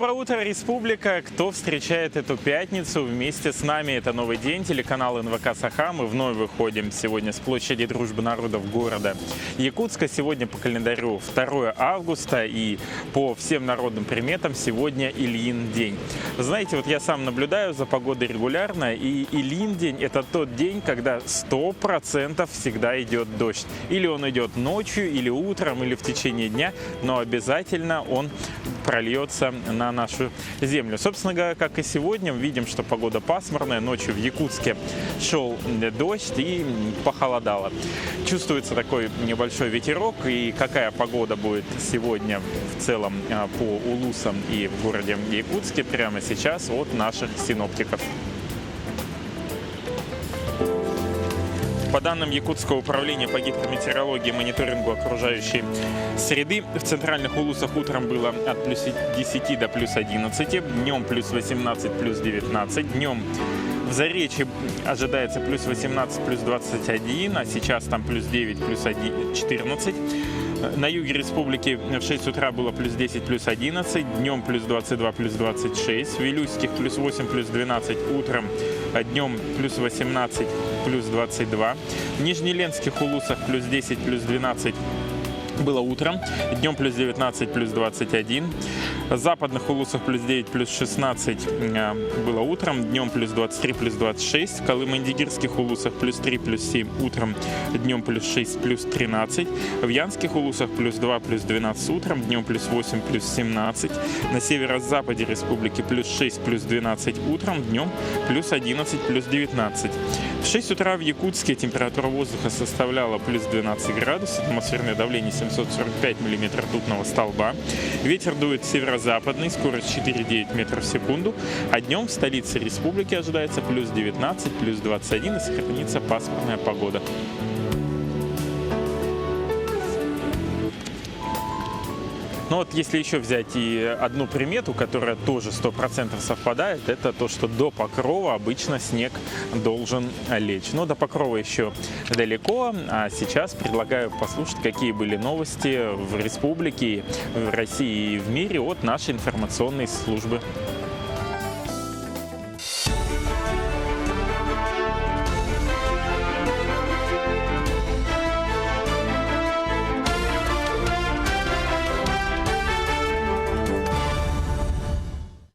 Доброе утро, Республика! Кто встречает эту пятницу вместе с нами? Это новый день, телеканал НВК Саха. Мы вновь выходим сегодня с площади Дружбы народов города Якутска. Сегодня по календарю 2 августа и по всем народным приметам сегодня Ильин день. Вы знаете, вот я сам наблюдаю за погодой регулярно, и Ильин день – это тот день, когда 100% всегда идет дождь. Или он идет ночью, или утром, или в течение дня, но обязательно он прольется на нашу землю. Собственно говоря, как и сегодня, видим, что погода пасмурная. Ночью в Якутске шел дождь и похолодало. Чувствуется такой небольшой ветерок. И какая погода будет сегодня в целом по улусам и в городе Якутске прямо сейчас от наших синоптиков. По данным Якутского управления по гидрометеорологии и мониторингу окружающей среды, в центральных улусах утром было от плюс 10 до плюс 11, днем плюс 18, плюс 19, днем в Заречье ожидается плюс 18, плюс 21, а сейчас там плюс 9, плюс 14. На юге республики в 6 утра было плюс 10, плюс 11, днем плюс 22, плюс 26, в Вилюйских плюс 8, плюс 12 утром, а днем плюс 18, плюс 22, в Нижнеленских улусах плюс 10, плюс 12 было утром, днем плюс 19, плюс 21, в западных улусах плюс 9, плюс 16 было утром, днем плюс 23, плюс 26, в Колымандигирских улусах плюс 3, плюс 7 утром, днем плюс 6, плюс 13, в Янских улусах плюс 2, плюс 12 утром, днем плюс 8, плюс 17, на северо-западе республики плюс 6, плюс 12 утром, днем плюс 11, плюс 19. В 6 утра в Якутске температура воздуха составляла плюс 12 градусов, атмосферное давление 745 миллиметров ртутного столба. Ветер дует северо-западный, скорость 4,9 метров в секунду. А днем в столице республики ожидается плюс 19, плюс 21 и сохранится пасмурная погода. Но вот если еще взять и одну примету, которая тоже 100% совпадает, это то, что до покрова обычно снег должен лечь. Но до покрова еще далеко, а сейчас предлагаю послушать, какие были новости в республике, в России и в мире от нашей информационной службы.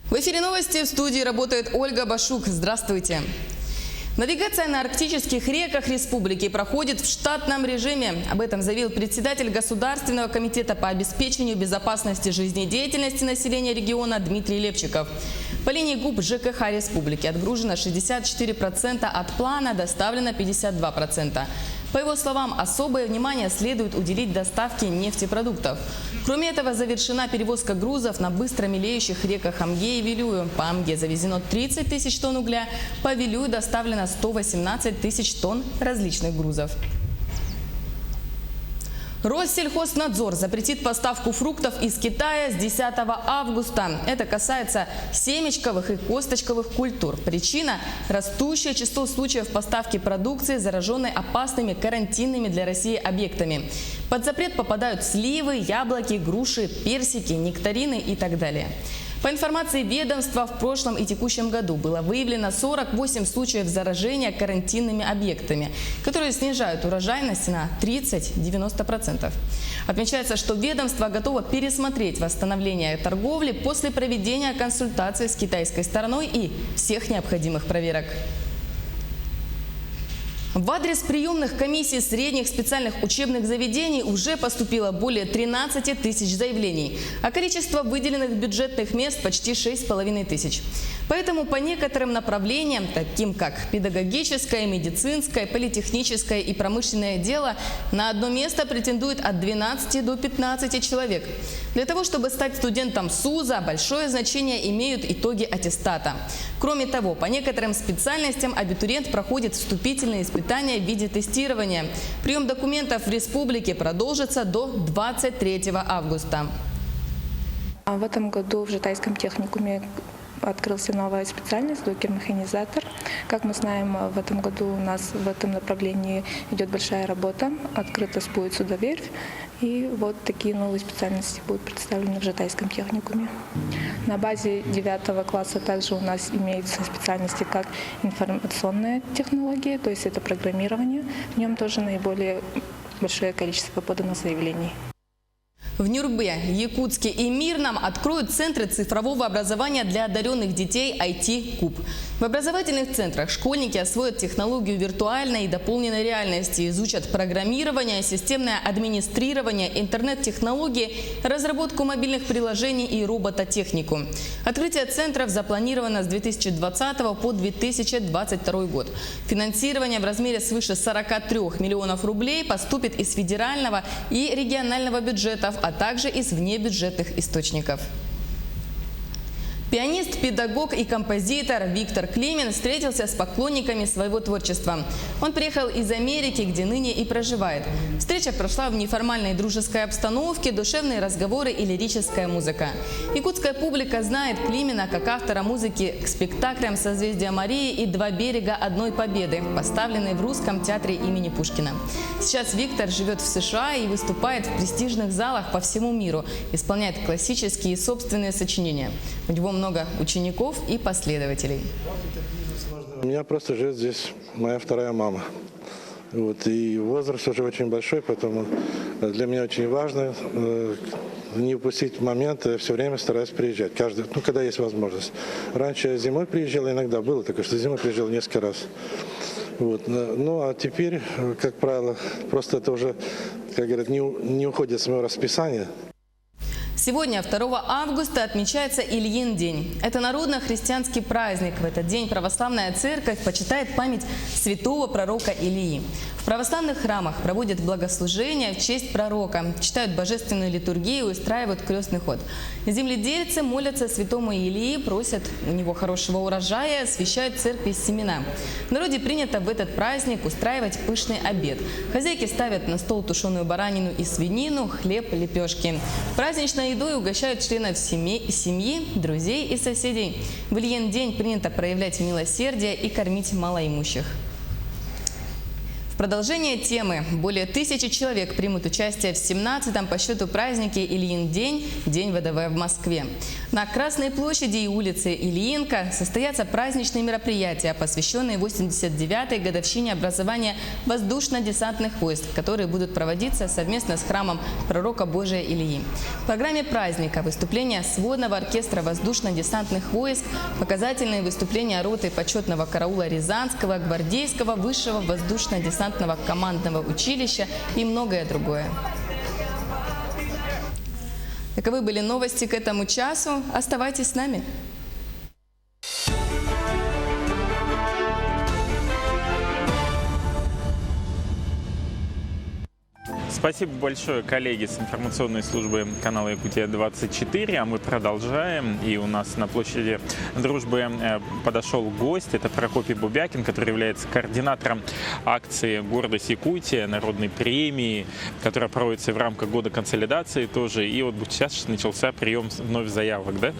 В эфире новости, в студии работает Ольга Башук. Здравствуйте. Навигация на арктических реках республики проходит в штатном режиме. Об этом заявил председатель Государственного комитета по обеспечению безопасности жизнедеятельности населения региона Дмитрий Левчиков. По линии ГУП ЖКХ республики отгружено 64% от плана, доставлено 52%. По его словам, особое внимание следует уделить доставке нефтепродуктов. Кроме этого, завершена перевозка грузов на быстро мелеющих реках Амге и Вилюю. По Амге завезено 30 тысяч тонн угля, по Вилюю доставлено 118 тысяч тонн различных грузов. Россельхознадзор запретит поставку фруктов из Китая с 10 августа. Это касается семечковых и косточковых культур. Причина – растущее число случаев поставки продукции, зараженной опасными карантинными для России объектами. Под запрет попадают сливы, яблоки, груши, персики, нектарины и так далее. По информации ведомства, в прошлом и текущем году было выявлено 48 случаев заражения карантинными объектами, которые снижают урожайность на 30–90%. Отмечается, что ведомство готово пересмотреть восстановление торговли после проведения консультаций с китайской стороной и всех необходимых проверок. В адрес приемных комиссий средних специальных учебных заведений уже поступило более 13 тысяч заявлений, а количество выделенных бюджетных мест почти 6,5 тысяч. Поэтому по некоторым направлениям, таким как педагогическое, медицинское, политехническое и промышленное дело, на одно место претендует от 12 до 15 человек. Для того, чтобы стать студентом СУЗа, большое значение имеют итоги аттестата. Кроме того, по некоторым специальностям абитуриент проходит вступительные испытания в виде тестирования. Прием документов в республике продолжится до 23 августа. В этом году в Житайском техникуме открылась новая специальность – докер-механизатор. Как мы знаем, в этом году у нас в этом направлении идет большая работа. Открыта будет судоверфь. И вот такие новые специальности будут представлены в Житайском техникуме. На базе 9 класса также у нас имеются специальности как информационная технология, то есть это программирование. В нем тоже наиболее большое количество подано заявлений. В Нюрбе, Якутске и Мирном откроют центры цифрового образования для одаренных детей IT-КУБ. В образовательных центрах школьники освоят технологию виртуальной и дополненной реальности, изучат программирование, системное администрирование, интернет-технологии, разработку мобильных приложений и робототехнику. Открытие центров запланировано с 2020 по 2022 год. Финансирование в размере свыше 43 миллионов рублей поступит из федерального и регионального бюджетов, а также из внебюджетных источников. Пианист, педагог и композитор Виктор Климин встретился с поклонниками своего творчества. Он приехал из Америки, где ныне и проживает. Встреча прошла в неформальной дружеской обстановке, душевные разговоры и лирическая музыка. Якутская публика знает Климина как автора музыки к спектаклям «Созвездие Марии» и «Два берега одной победы», поставленные в Русском театре имени Пушкина. Сейчас Виктор живет в США и выступает в престижных залах по всему миру, исполняет классические и собственные сочинения. У него много учеников и последователей. У меня просто живет здесь моя вторая мама. Вот, и возраст уже очень большой, поэтому для меня очень важно не упустить момент. Я все время стараюсь приезжать, когда есть возможность. Раньше я зимой приезжал, иногда было такое, что зимой приезжал несколько раз. Вот. Ну а теперь, как правило, просто это уже, как говорят, не уходит с моего расписания. Сегодня, 2 августа, отмечается Ильин день. Это народно-христианский праздник. В этот день православная церковь почитает память святого пророка Илии. В православных храмах проводят богослужения в честь пророка, читают божественную литургию и устраивают крестный ход. Земледельцы молятся святому Илии, просят у него хорошего урожая, освящают церкви семена. В народе принято в этот праздник устраивать пышный обед. Хозяйки ставят на стол тушеную баранину и свинину, хлеб, лепешки. Праздничной едой угощают членов семьи, друзей и соседей. В Ильин день принято проявлять милосердие и кормить малоимущих. В продолжение темы более 1000 человек примут участие в 17-м по счету празднике Ильин день, День ВДВ в Москве. На Красной площади и улице Ильинка состоятся праздничные мероприятия, посвященные 89-й годовщине образования воздушно-десантных войск, которые будут проводиться совместно с храмом пророка Божия Илии. В программе праздника выступления сводного оркестра воздушно-десантных войск, показательные выступления роты почетного караула Рязанского, гвардейского высшего воздушно-десантного командного училища и многое другое. Таковы были новости к этому часу. Оставайтесь с нами. Спасибо большое, коллеги с информационной службы канала Якутия-24. А мы продолжаем. И у нас на площади Дружбы подошел гость. Это Прокопий Бубякин, который является координатором акции «Гордость Якутия», народной премии, которая проводится в рамках года консолидации тоже. И вот сейчас начался прием вновь заявок, да?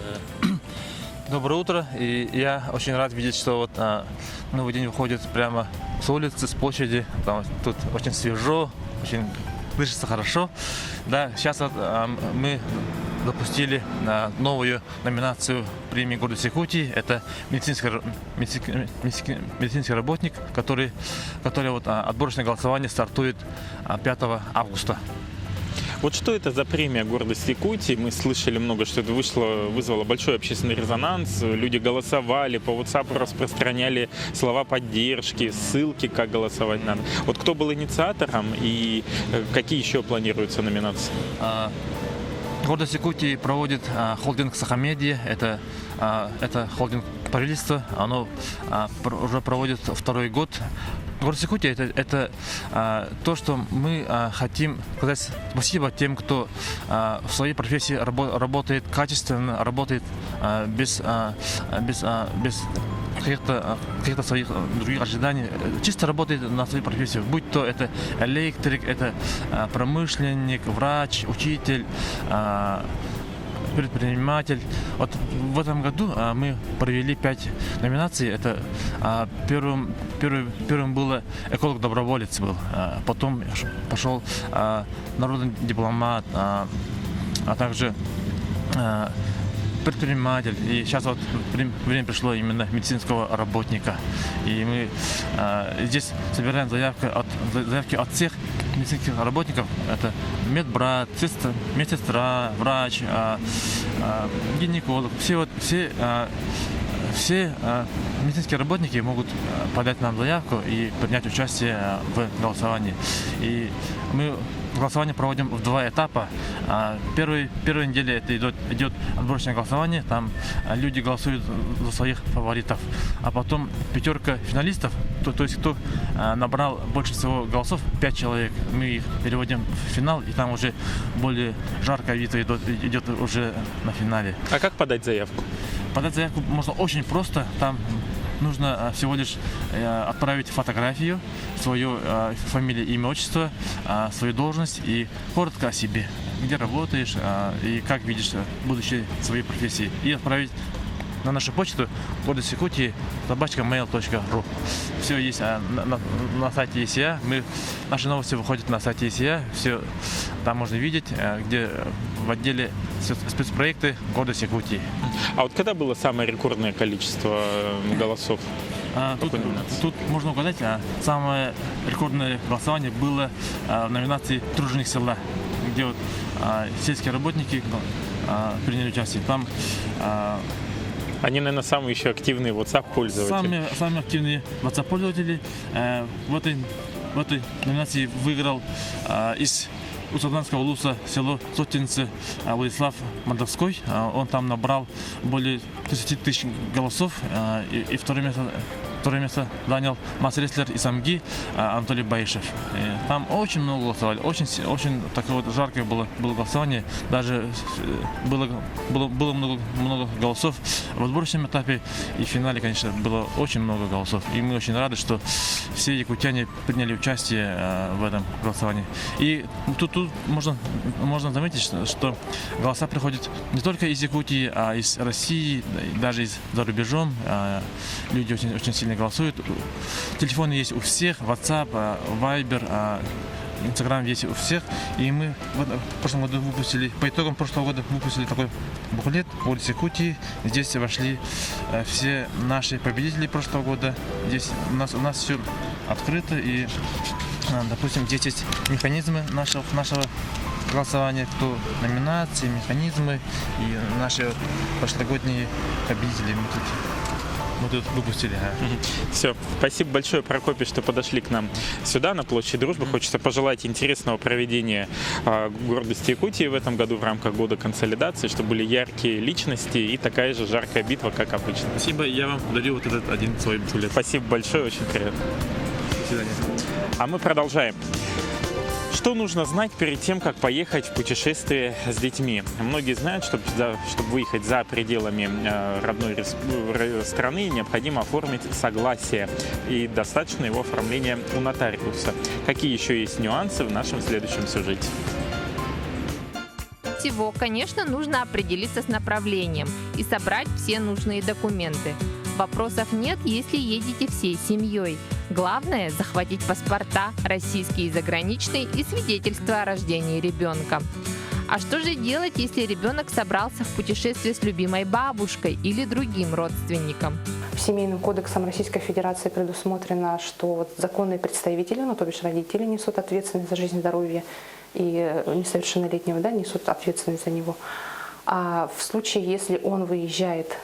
Доброе утро. И я очень рад видеть, что вот новый день выходит прямо с улицы, с площади. Тут очень свежо, очень дышится хорошо. Да, сейчас вот, мы запустили новую номинацию премии «Гордость Якутии». Это медицинский работник, который вот, отборочное голосование стартует 5 августа. Вот что это за премия «Гордость Якутии»? Мы слышали много, что это вызвало большой общественный резонанс. Люди голосовали, по WhatsApp распространяли слова поддержки, ссылки, как голосовать надо. Вот кто был инициатором и какие еще планируются номинации? «Гордость Якутии» проводит холдинг «Сахамедиа». Это холдинг правительства. Оно уже проводит 2-й год. «Гордость Якутии» это то, что мы хотим сказать спасибо тем, кто в своей профессии работает качественно, работает без каких-то своих других ожиданий, чисто работает на своей профессии, будь то это электрик, это промышленник, врач, учитель, предприниматель. Вот в этом году мы провели 5 номинаций. Это первым было эколог-доброволец был, потом пошел народный дипломат, а также предприниматель. И сейчас вот время пришло именно медицинского работника. И мы здесь собираем заявки от всех медицинских работников. Это медбрат, медсестра, врач, гинеколог. Все медицинские работники могут подать нам заявку и принять участие в голосовании. И мы голосование проводим в 2 этапа. Первая неделя это идет отборочное голосование, там люди голосуют за своих фаворитов. А потом 5 финалистов, то есть кто набрал больше всего голосов, 5 человек, мы их переводим в финал, и там уже более жаркая битва идет уже на финале. А как подать заявку? Подать заявку можно очень просто. Там нужно всего лишь отправить фотографию, свою фамилию, имя, отчество, свою должность и коротко о себе, где работаешь и как видишь будущее своей профессии. И отправить на нашу почту gordost-Якутия@mail.ru. Все есть на сайте ЕСЯ. Наши новости выходят на сайте ЕСЯ. Все там можно видеть, где в отделе спецпроекты «Гордость Якутии». А вот когда было самое рекордное количество голосов? Тут можно угадать, самое рекордное голосование было в номинации «Труженик села», где вот сельские работники приняли участие. Там они, наверное, самые еще активные WhatsApp-пользователи. Самые активные WhatsApp-пользователи. В этой номинации выиграл из Усаданского улуса село Сотинцы Владислав Мандовской. Он там набрал более 30 тысяч голосов. И второе место занял масс-рестлер из Самги Анатолий Баишев. И там очень много голосовали, очень такое вот жаркое было голосование. Даже было много голосов в отборочном этапе, и в финале, конечно, было очень много голосов. И мы очень рады, что все якутяне приняли участие в этом голосовании. И тут можно заметить, что голоса приходят не только из Якутии, а из России, даже за рубежом. Люди очень сильно голосуют. Телефоны есть у всех, WhatsApp, Viber, Instagram есть у всех. И мы в прошлом году по итогам прошлого года выпустили такой буклет «Гордость Якутии». Здесь вошли все наши победители прошлого года. Здесь у нас все открыто, и, допустим, здесь есть механизмы нашего голосования, кто номинации, механизмы и наши прошлогодние победители. Мы тут выпустили. Все, спасибо большое, Прокопий, что подошли к нам сюда, на площадь Дружбы. Хочется пожелать интересного проведения гордости Якутии в этом году в рамках года консолидации, чтобы были яркие личности и такая же жаркая битва, как обычно. Спасибо, я вам дарю вот этот один свой билет. Спасибо большое, очень приятно. До свидания. А мы продолжаем. Что нужно знать перед тем, как поехать в путешествие с детьми? Многие знают, чтобы выехать за пределами родной страны, необходимо оформить согласие. И достаточно его оформления у нотариуса. Какие еще есть нюансы в нашем следующем сюжете? Всего, конечно, нужно определиться с направлением и собрать все нужные документы. Вопросов нет, если едете всей семьей. Главное – захватить паспорта, российские и заграничные, и свидетельство о рождении ребенка. А что же делать, если ребенок собрался в путешествие с любимой бабушкой или другим родственником? Семейным кодексом Российской Федерации предусмотрено, что вот законные представители, то бишь родители, несут ответственность за жизнь, здоровье, и несовершеннолетнего несут ответственность за него. А в случае, если он выезжает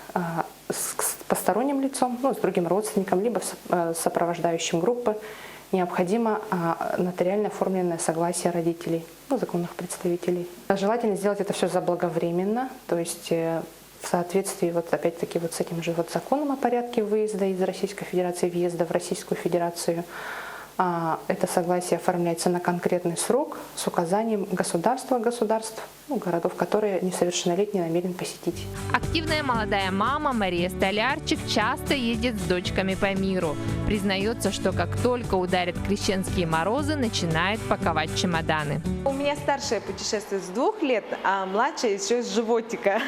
с посторонним лицом, с другим родственником, либо с сопровождающим группы, необходимо нотариально оформленное согласие родителей, законных представителей. Желательно сделать это все заблаговременно, то есть в соответствии опять-таки с этим же законом о порядке выезда из Российской Федерации, въезда в Российскую Федерацию. Это согласие оформляется на конкретный срок с указанием государств, городов, которые несовершеннолетний намерен посетить. Активная молодая мама Мария Столярчик часто едет с дочками по миру. Признается, что как только ударят крещенские морозы, начинает паковать чемоданы. У меня старшая путешествует с 2 лет, а младшая еще с животика.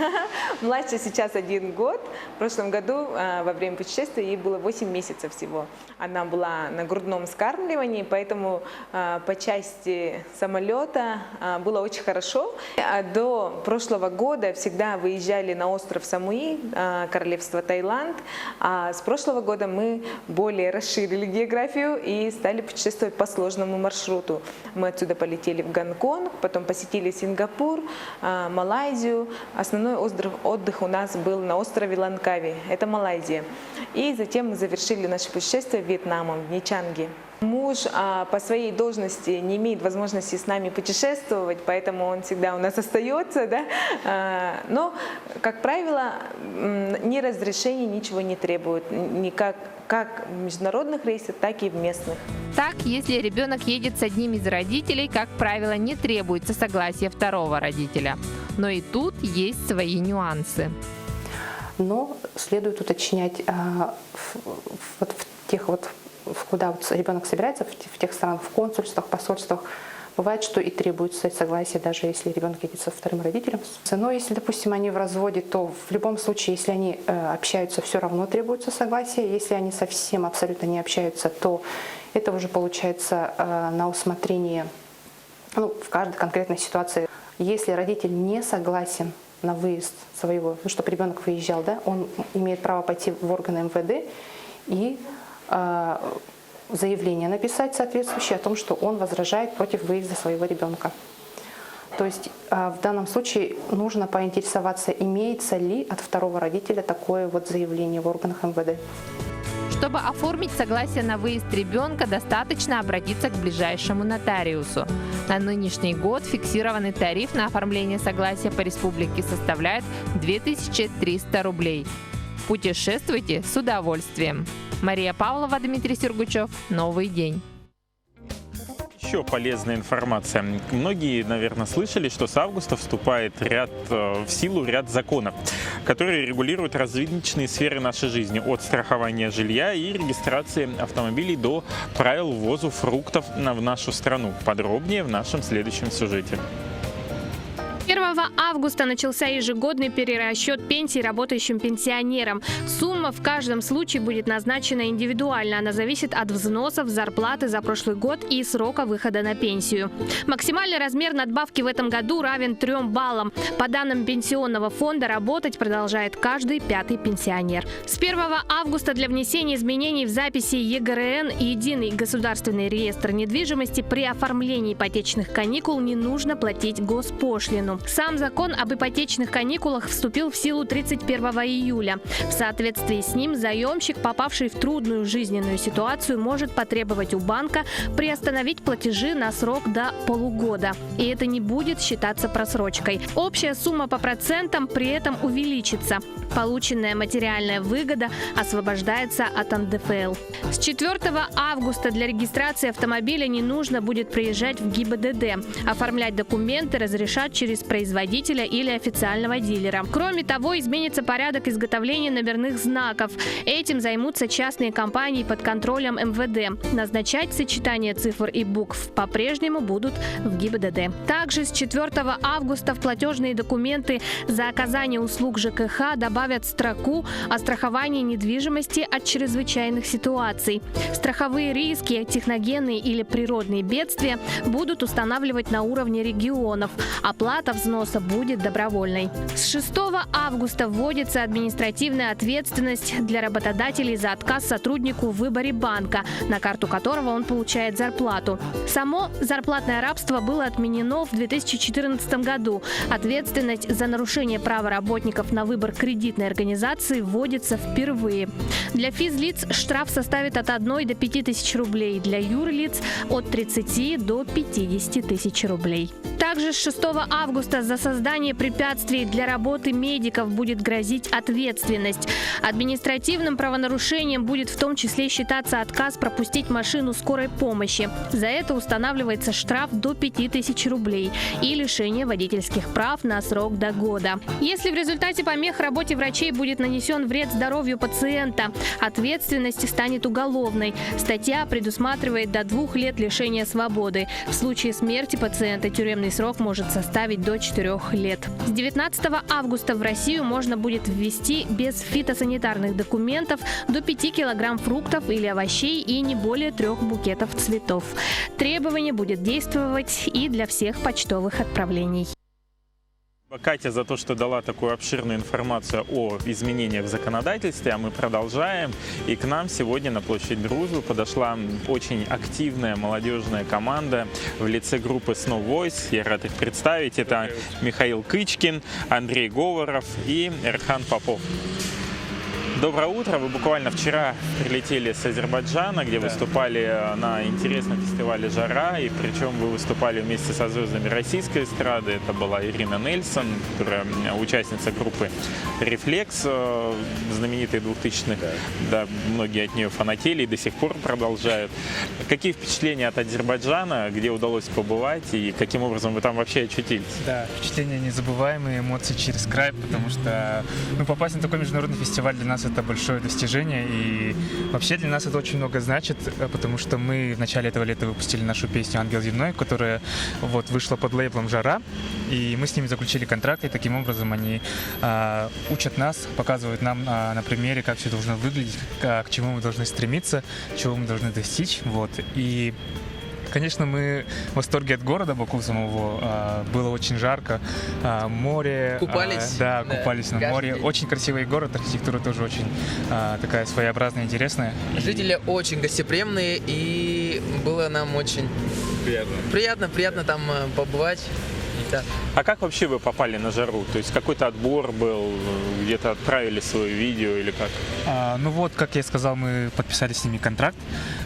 Младшая сейчас 1 год. В прошлом году во время путешествия ей было 8 месяцев всего. Она была на грудном вскармливании, поэтому по части самолета было очень хорошо. До прошлого года всегда выезжали на остров Самуи, королевство Таиланд. А с прошлого года мы более расширили географию и стали путешествовать по сложному маршруту. Мы отсюда полетели в Гонконг, потом посетили Сингапур, Малайзию. Основной отдых у нас был на острове Лангкави, это Малайзия. И затем мы завершили наше путешествие Вьетнамом, в Ничанге. Муж по своей должности не имеет возможности с нами путешествовать, поэтому он всегда у нас остается, да? Но, как правило, ни разрешений, ничего не требует, как в международных рейсах, так и в местных. Так, если ребенок едет с одним из родителей, как правило, не требуется согласия второго родителя. Но и тут есть свои нюансы. Но следует уточнять куда ребенок собирается, в тех странах, в консульствах, посольствах, бывает, что и требуется согласие, даже если ребенок едет со вторым родителем. Но если, допустим, они в разводе, то в любом случае, если они общаются, все равно требуется согласие. Если они совсем абсолютно не общаются, то это уже получается на усмотрение, в каждой конкретной ситуации. Если родитель не согласен на выезд своего, чтобы ребенок выезжал, да, он имеет право пойти в органы МВД и заявление написать соответствующее о том, что он возражает против выезда своего ребенка. То есть в данном случае нужно поинтересоваться, имеется ли от второго родителя такое вот заявление в органах МВД. Чтобы оформить согласие на выезд ребенка, достаточно обратиться к ближайшему нотариусу. На нынешний год фиксированный тариф на оформление согласия по республике составляет 2300 рублей. Путешествуйте с удовольствием. Мария Павлова, Дмитрий Сергучев. Новый день. Еще полезная информация. Многие, наверное, слышали, что с августа вступает в силу ряд законов, которые регулируют различные сферы нашей жизни, от страхования жилья и регистрации автомобилей до правил ввоза фруктов в нашу страну. Подробнее в нашем следующем сюжете. 1 августа начался ежегодный перерасчет пенсий работающим пенсионерам. Сумма в каждом случае будет назначена индивидуально. Она зависит от взносов, зарплаты за прошлый год и срока выхода на пенсию. Максимальный размер надбавки в этом году равен 3 баллам. По данным Пенсионного фонда, работать продолжает каждый 5-й пенсионер. С 1 августа для внесения изменений в записи ЕГРН и Единый государственный реестр недвижимости при оформлении ипотечных каникул не нужно платить госпошлину. Сам закон об ипотечных каникулах вступил в силу 31 июля. В соответствии с ним заемщик, попавший в трудную жизненную ситуацию, может потребовать у банка приостановить платежи на срок до полугода. И это не будет считаться просрочкой. Общая сумма по процентам при этом увеличится. Полученная материальная выгода освобождается от НДФЛ. С 4 августа для регистрации автомобиля не нужно будет приезжать в ГИБДД. Оформлять документы разрешат через производителя или официального дилера. Кроме того, изменится порядок изготовления номерных знаков. Этим займутся частные компании под контролем МВД. Назначать сочетание цифр и букв по-прежнему будут в ГИБДД. Также с 4 августа в платежные документы за оказание услуг ЖКХ добавят строку о страховании недвижимости от чрезвычайных ситуаций. Страховые риски, техногенные или природные бедствия будут устанавливать на уровне регионов. Оплата взноса будет добровольной. С 6 августа вводится административная ответственность для работодателей за отказ сотруднику в выборе банка, на карту которого он получает зарплату. Само зарплатное рабство было отменено в 2014 году. Ответственность за нарушение права работников на выбор кредитной организации вводится впервые. Для физлиц штраф составит от 1 до 5 тысяч рублей, для юрлиц от 30 до 50 тысяч рублей. Также с 6 августа августа за создание препятствий для работы медиков будет грозить ответственность. Административным правонарушением будет в том числе считаться отказ пропустить машину скорой помощи. За это устанавливается штраф до 5000 рублей и лишение водительских прав на срок до года. Если в результате помех работе врачей будет нанесен вред здоровью пациента, ответственность станет уголовной. Статья предусматривает до 2 лет лишения свободы. В случае смерти пациента тюремный срок может составить до 4 лет. С 19 августа в Россию можно будет ввести без фитосанитарных документов до 5 килограмм фруктов или овощей и не более 3 букетов цветов. Требование будет действовать и для всех почтовых отправлений. Катя за то, что дала такую обширную информацию о изменениях в законодательстве, а мы продолжаем. И к нам сегодня на площадь Дружбы подошла очень активная молодежная команда в лице группы Snow Voice. Я рад их представить. Это Михаил Кычкин, Андрей Говоров и Эрхан Попов. Доброе утро. Вы буквально вчера прилетели с Азербайджана, где выступали на интересном фестивале «Жара». И причем вы выступали вместе со звездами российской эстрады. Это была Ирина Нельсон, которая участница группы «Рефлекс», знаменитой 2000-х. Да, многие от нее фанатели и до сих пор продолжают. Какие впечатления от Азербайджана, где удалось побывать и каким образом вы там вообще очутились? Да, впечатления незабываемые, эмоции через край, потому что попасть на такой международный фестиваль для нас это большое достижение, и вообще для нас это очень много значит, потому что мы в начале этого лета выпустили нашу песню «Ангел земной», которая вышла под лейблом «Жара», и мы с ними заключили контракт, и таким образом они учат нас, показывают нам на примере, как все должно выглядеть, к чему мы должны стремиться, чего мы должны достичь, и конечно, мы в восторге от города Баку самого. Было очень жарко. Море. Купались? Да, купались на море. Очень красивый город. Архитектура тоже очень такая своеобразная, интересная. Жители очень гостеприимные, и было нам очень приятно там побывать. Да. А как вообще вы попали на «Жару»? То есть какой-то отбор был, где-то отправили свое видео или как? Как я сказал, мы подписали с ними контракт.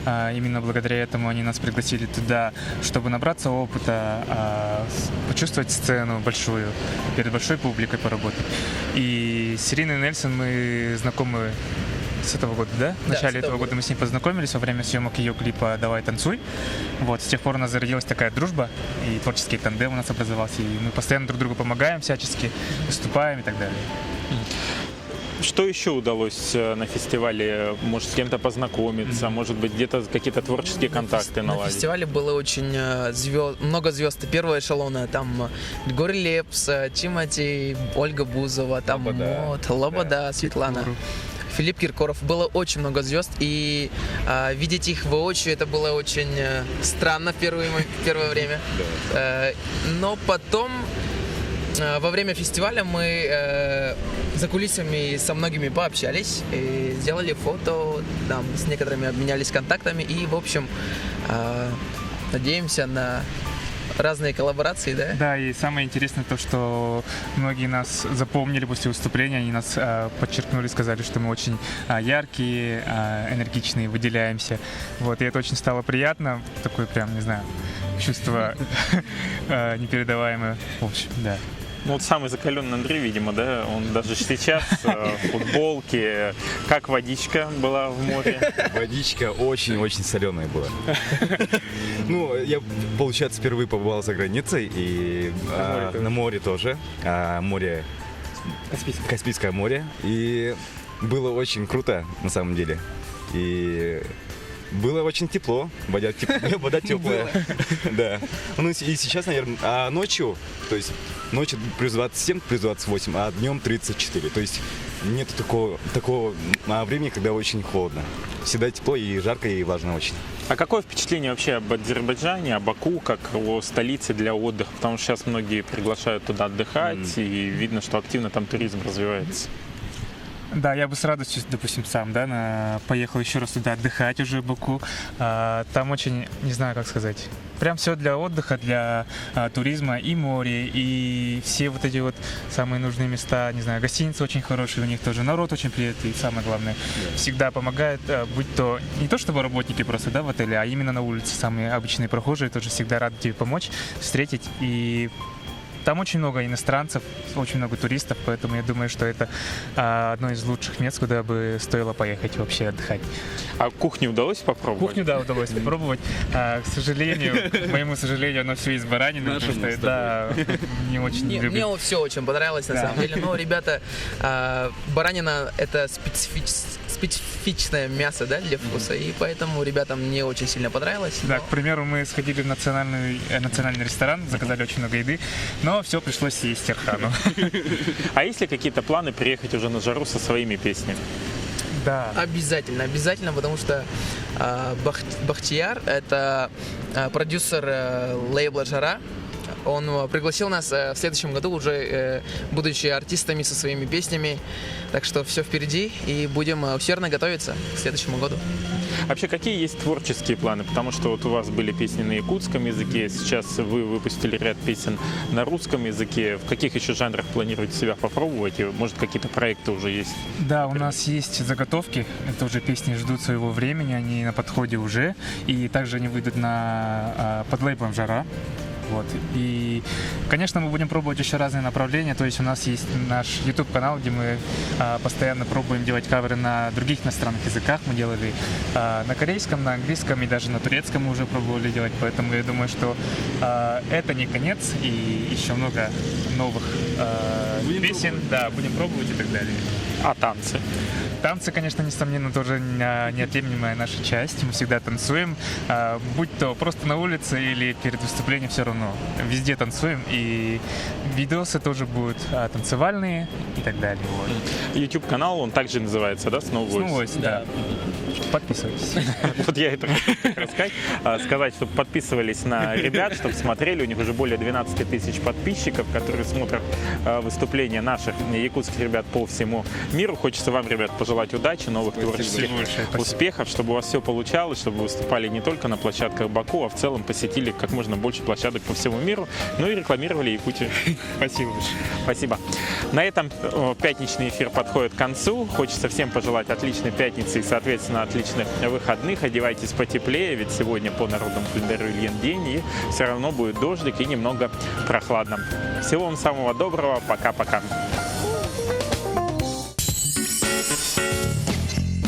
Именно благодаря этому они нас пригласили туда, чтобы набраться опыта, почувствовать сцену большую, перед большой публикой поработать. И с Ириной Нельсон мы знакомы с этого года, да? В начале этого года мы с ней познакомились во время съемок ее клипа «Давай танцуй». С тех пор у нас зародилась такая дружба, и творческий тандем у нас образовался, и мы постоянно друг другу помогаем всячески, выступаем и так далее. Что еще удалось на фестивале? Может, с кем-то познакомиться, может быть, где-то какие-то творческие контакты наладить? На фестивале было очень много звезд первого эшелона. Там Григорий Лепс, Тимати, Ольга Бузова, там Лобода, Светлана. Филипп Киркоров. Было очень много звезд, и видеть их воочию, это было очень странно в первое время. Но потом, во время фестиваля, мы за кулисами со многими пообщались, и сделали фото, там, с некоторыми обменялись контактами, и, в общем, надеемся на разные коллаборации, да? Да, и самое интересное то, что многие нас запомнили после выступления, они нас подчеркнули, сказали, что мы очень яркие, энергичные, выделяемся. И это очень стало приятно, такое прям, не знаю, чувство непередаваемое, в общем, да. Самый закаленный Андрей, видимо, да? Он даже сейчас в футболке. Как водичка была в море? Водичка очень-очень соленая была. Я, получается, впервые побывал за границей, и на море тоже. Море Каспийское море. И было очень круто, на самом деле. И было очень тепло, вода теплая. Да. И сейчас, наверное, а ночью плюс 27, плюс 28, а днем 34. То есть нет такого времени, когда очень холодно. Всегда тепло и жарко, и влажно очень. А какое впечатление вообще об Азербайджане, о Баку, как о столице для отдыха? Потому что сейчас многие приглашают туда отдыхать, и видно, что активно там туризм развивается. Да, я бы с радостью, допустим, сам, поехал еще раз туда отдыхать уже в Баку. Там очень, не знаю, как сказать, прям все для отдыха, для туризма, и море, и все эти самые нужные места, не знаю, гостиницы очень хорошие у них тоже, народ очень приятный, и самое главное, всегда помогает, будь то не то чтобы работники просто, в отеле, а именно на улице самые обычные прохожие тоже всегда рады тебе помочь, встретить, и Там очень много иностранцев, очень много туристов, поэтому я думаю, что это одно из лучших мест, куда бы стоило поехать вообще отдыхать. А кухню удалось попробовать? Кухню, да, удалось попробовать. К сожалению, к моему сожалению, оно все из баранины, потому что это не очень люблю. Мне все очень понравилось, на самом деле. Но, ребята, баранина — это специфичное мясо, да, для вкуса, и поэтому ребятам не очень сильно понравилось. Да, к примеру, мы сходили в национальный ресторан, заказали очень много еды, но все пришлось съесть Серхану. А есть ли какие-то планы приехать уже на жару со своими песнями? Да. Обязательно, потому что Бахтияр — это продюсер лейбла «Жара». Он пригласил нас в следующем году, уже будучи артистами со своими песнями. Так что все впереди, и будем усердно готовиться к следующему году. Вообще, какие есть творческие планы? Потому что вот у вас были песни на якутском языке, сейчас вы выпустили ряд песен на русском языке. В каких еще жанрах планируете себя попробовать? И, может, какие-то проекты уже есть? Да, у нас есть заготовки. Это уже песни ждут своего времени, они на подходе уже. И также они выйдут под лейблом «Жара». Вот. И, конечно, мы будем пробовать еще разные направления. То есть у нас есть наш YouTube-канал, где мы постоянно пробуем делать каверы на других иностранных языках. Мы делали на корейском, на английском и даже на турецком мы уже пробовали делать. Поэтому я думаю, что это не конец, и еще много новых песен. Да, будем пробовать и так далее. А танцы? Танцы, конечно, несомненно, тоже неотъемлемая наша часть. Мы всегда танцуем, будь то просто на улице или перед выступлением, все равно. Везде танцуем, и видосы тоже будут танцевальные и так далее. Вот. YouTube-канал, он также называется, да? Snow Voice? Snow Voice, да. Подписывайтесь. Вот я это хотел сказать, чтобы подписывались на ребят, чтобы смотрели. У них уже более 12 тысяч подписчиков, которые смотрят выступления наших якутских ребят по всему миру. Хочется вам, ребят, пожелать удачи, новых творческих успехов, чтобы у вас все получалось, чтобы вы выступали не только на площадках Баку, а в целом посетили как можно больше площадок по всему миру, ну и рекламировали Якутию. Спасибо. Спасибо. На этом пятничный эфир подходит к концу. Хочется всем пожелать отличной пятницы и, соответственно, отличных выходных. Одевайтесь потеплее, ведь сегодня по народному календарю Ильин день, и все равно будет дождик и немного прохладно. Всего вам самого доброго. Пока-пока.